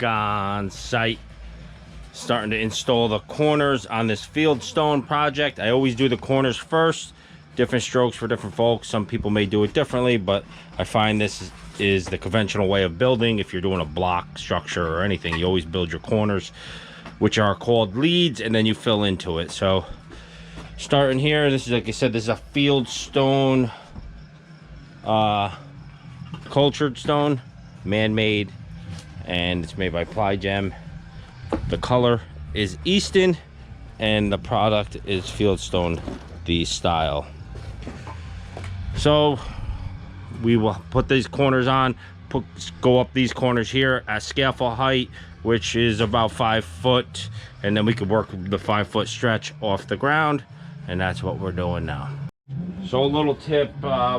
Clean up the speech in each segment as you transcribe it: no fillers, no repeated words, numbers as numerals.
on site, starting to install the corners on this Fieldstone project. I always do the corners first. Different strokes for different folks. Some people may do it differently, but I find this is the conventional way of building. If you're doing a block structure or anything, you always build your corners, which are called leads, and then you fill into it. So starting here, this is, like I said, this is a Fieldstone cultured stone, man-made, and it's made by Plygem. The color is Easton and the product is Fieldstone, the style. So we will put these corners on, go up these corners here at scaffold height, which is about 5 foot, and then we could work the 5 foot stretch off the ground, and that's what we're doing now. So a little tip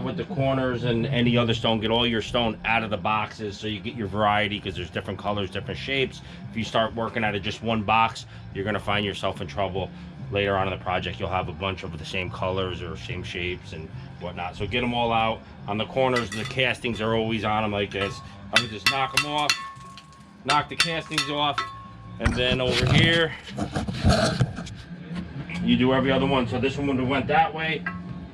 with the corners and any other stone, get all your stone out of the boxes so you get your variety, because there's different colors, different shapes. If you start working out of just one box, you're going to find yourself in trouble later on in the project. You'll have a bunch of the same colors or same shapes and whatnot. So get them all out. On the corners, the castings are always on them like this. I would just knock them off, knock the castings off, and then over here you do every other one. So this one would have went that way,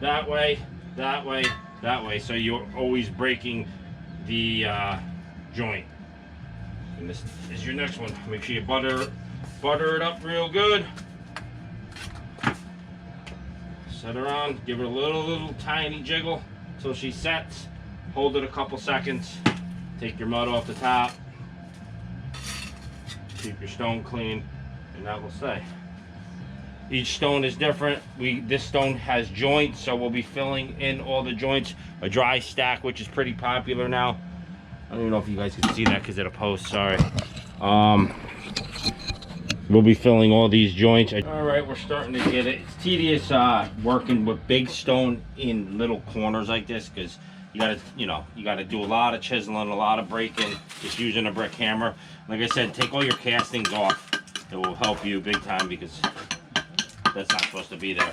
that way, that way, that way. So you're always breaking the joint. And this is your next one. Make sure you butter it up real good. Set her on, give her a little tiny jiggle till she sets. Hold it a couple seconds. Take your mud off the top. Keep your stone clean, and that will stay. Each stone is different. This stone has joints, so we'll be filling in all the joints. A dry stack, which is pretty popular now. I don't even know if you guys can see that because of the post, sorry. We'll be filling all these joints. All right, we're starting to get it. It's tedious working with big stone in little corners like this, because you gotta do a lot of chiseling, a lot of breaking, just using a brick hammer. Like I said, take all your castings off. It will help you big time, because that's not supposed to be there.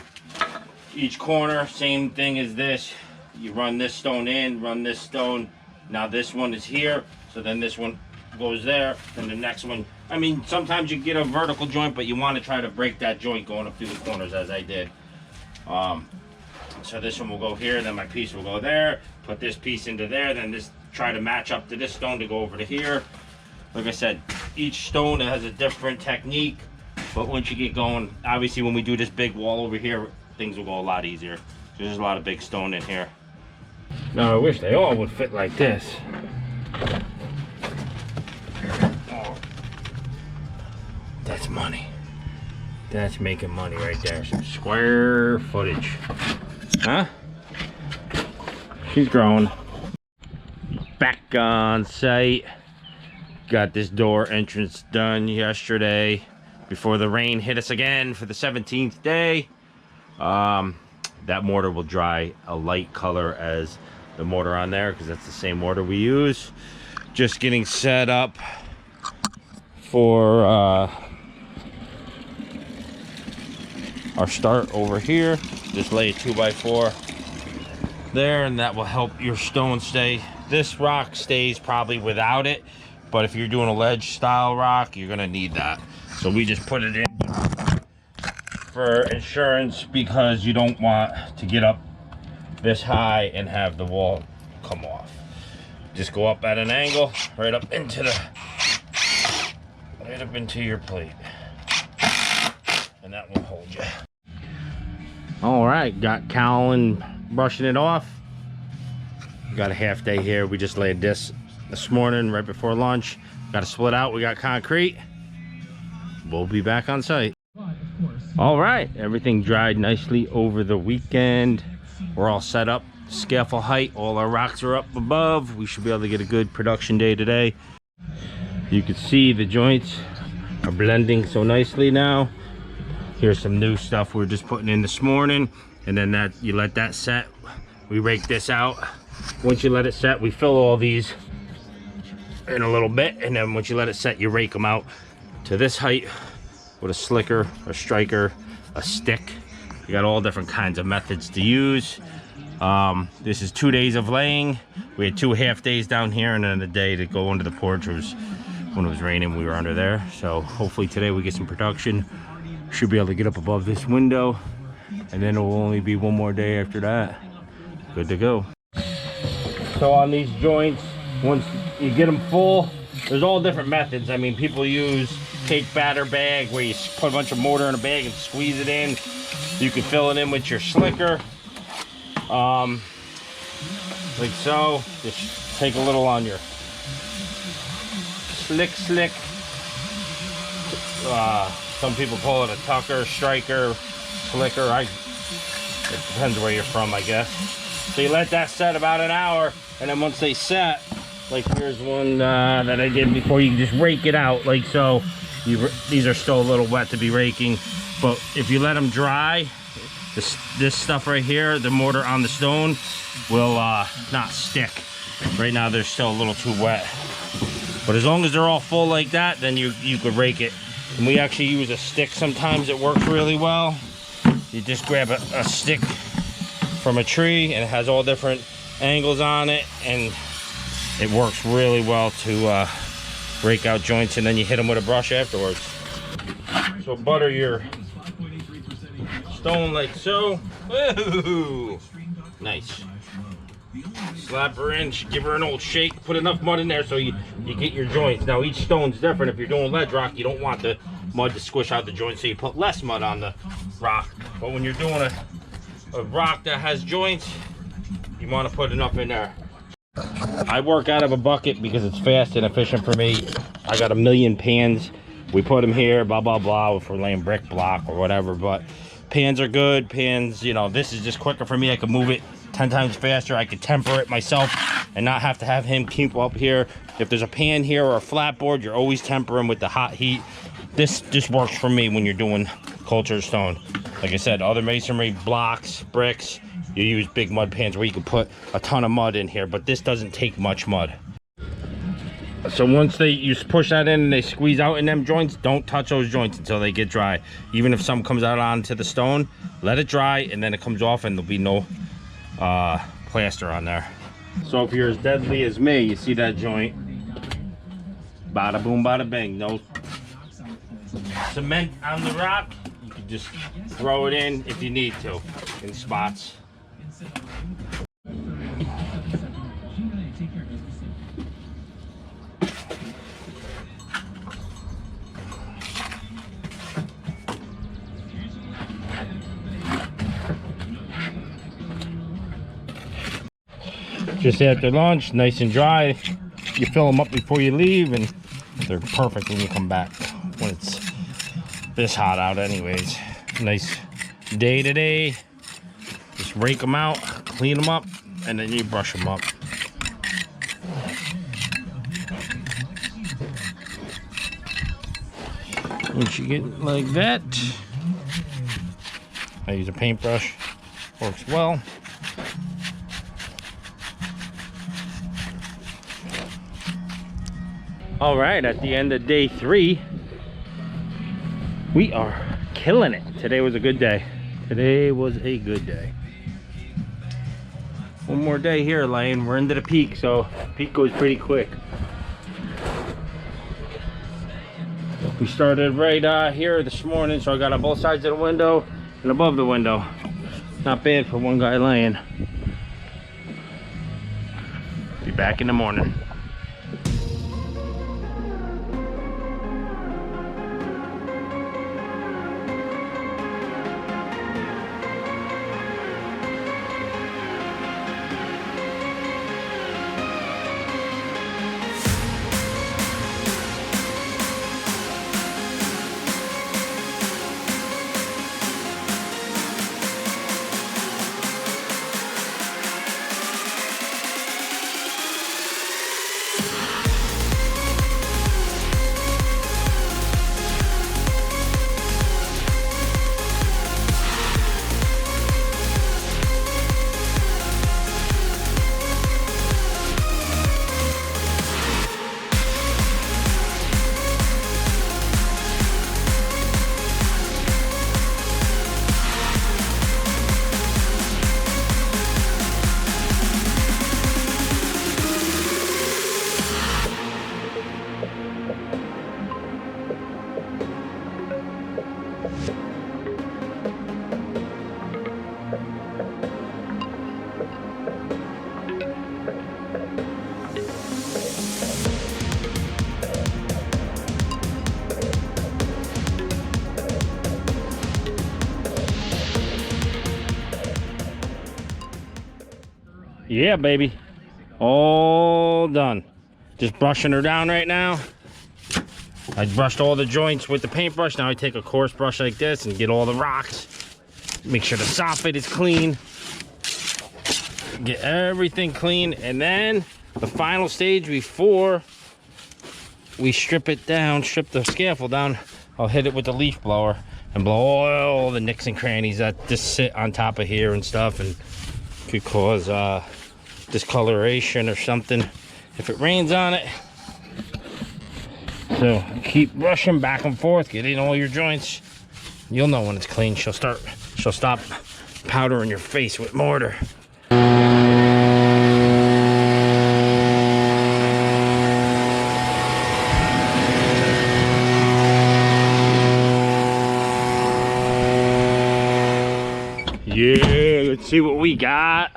Each corner, same thing as this. You run this stone in, run this stone. Now this one is here, so then this one goes there, and the next one. I mean, sometimes you get a vertical joint, but you want to try to break that joint going up through the corners, as I did. So this one will go here, then my piece will go there, put this piece into there, then this, try to match up to this stone to go over to here. Like I said, each stone has a different technique, but once you get going, obviously when we do this big wall over here, things will go a lot easier. So there's a lot of big stone in here. Now I wish they all would fit like this. Oh, that's money. That's making money right there. Some square footage. Huh? She's growing. Back on site. Got this door entrance done yesterday before the rain hit us again for the 17th day. That mortar will dry a light color as the mortar on there, because that's the same mortar we use. Just getting set up for our start over here. Just lay a 2x4 there, and that will help your stone stay. This rock stays probably without it, but if you're doing a ledge style rock, you're gonna need that. So we just put it in for insurance, because you don't want to get up this high and have the wall come off. Just go up at an angle, right up into your plate, and that will hold you. All right, got Colin brushing it off. Got a half day here. We just laid this morning right before lunch. Got to split out. We got concrete. We'll be back on site. All right, everything dried nicely over the weekend. We're all set up, scaffold height, all our rocks are up above. We should be able to get a good production day today. You can see the joints are blending so nicely now. Here's some new stuff we're just putting in this morning, and then that you let that set. We rake this out. Once you let it set, we fill all these in a little bit, and then once you let it set, you rake them out to this height with a slicker, a striker, a stick. You got all different kinds of methods to use. This is 2 days of laying. We had 2 half days down here, and then a day to go under the porch. It was When it was raining, we were under there. So hopefully today we get some production. Should be able to get up above this window, and then it will only be one more day after that. Good to go. So on these joints, once you get them full, there's all different methods. I mean, people use cake batter bag where you put a bunch of mortar in a bag and squeeze it in. You can fill it in with your slicker, like so. Just take a little on your slick. Some people call it a tucker, striker, slicker. It depends where you're from, I guess. So you let that set about an hour, and then once they set, like here's one that I did before, you can just rake it out like so. These are still a little wet to be raking, but if you let them dry, this stuff right here, the mortar on the stone, will not stick. Right now they're still a little too wet, but as long as they're all full like that, then you could rake it. And we actually use a stick sometimes. It works really well. You just grab a stick from a tree, and it has all different angles on it, and it works really well to rake out joints, and then you hit them with a brush afterwards. So butter your stone like so. Woo! Nice. Slap her in, give her an old shake, put enough mud in there so you get your joints. Now each stone's different. If you're doing ledge rock, you don't want the mud to squish out the joint, so you put less mud on the rock. But when you're doing a rock that has joints, you want to put enough in there. I work out of a bucket because it's fast and efficient for me. I got a million pans. We put them here, blah blah blah, if we're laying brick block or whatever. But pans are good. Pans, you know, this is just quicker for me. I can move it 10 times faster. I could temper it myself and not have to have him keep up here. If there's a pan here or a flat board, you're always tempering with the hot heat. This just works for me when you're doing cultured stone. Like I said, other masonry blocks, bricks, you use big mud pans where you can put a ton of mud in here, but this doesn't take much mud. So once you push that in and they squeeze out in them joints, don't touch those joints until they get dry. Even if some comes out onto the stone, let it dry, and then it comes off and there'll be no plaster on there. So if you're as deadly as me, you see that joint, bada boom bada bang, no cement on the rock. You can just throw it in if you need to in spots. Just after lunch, nice and dry. You fill them up before you leave, and they're perfect when you come back, when it's this hot out anyways. Nice day today. Just rake them out, clean them up, and then you brush them up. Once you get like that, I use a paintbrush, works well. All right, at the end of day 3, we are killing it. Today was a good day. Today was a good day. One more day here, Lane. We're into the peak, so peak goes pretty quick. We started right here this morning, so I got on both sides of the window and above the window. Not bad for one guy laying. Be back in the morning. Yeah, baby. All done. Just brushing her down right now. I brushed all the joints with the paintbrush. Now I take a coarse brush like this and get all the rocks. Make sure the soffit is clean. Get everything clean. And then the final stage before we strip it down, strip the scaffold down, I'll hit it with the leaf blower and blow all the nicks and crannies that just sit on top of here and stuff and could cause discoloration or something if it rains on it. So keep brushing back and forth, get in all your joints. You'll know when it's clean. She'll stop powdering your face with mortar. Yeah, let's see what we got.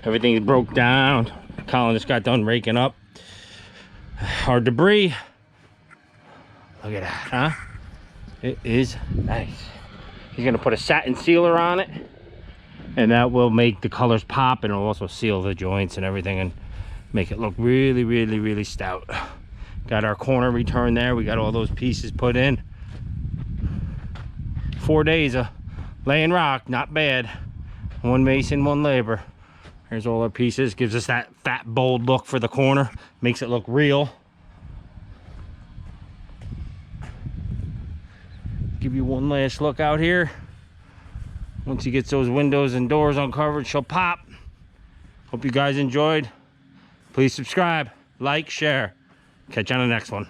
Everything's broke down. Colin just got done raking up our debris. Look at that, huh? It is nice. He's gonna put a satin sealer on it, and that will make the colors pop, and it'll also seal the joints and everything and make it look really, really, really stout. Got our corner return there. We got all those pieces put in. 4 days of laying rock, not bad. One mason, one labor. Here's all our pieces. Gives us that fat, bold look for the corner. Makes it look real. Give you one last look out here. Once he gets those windows and doors uncovered, she'll pop. Hope you guys enjoyed. Please subscribe, like, share. Catch you on the next one.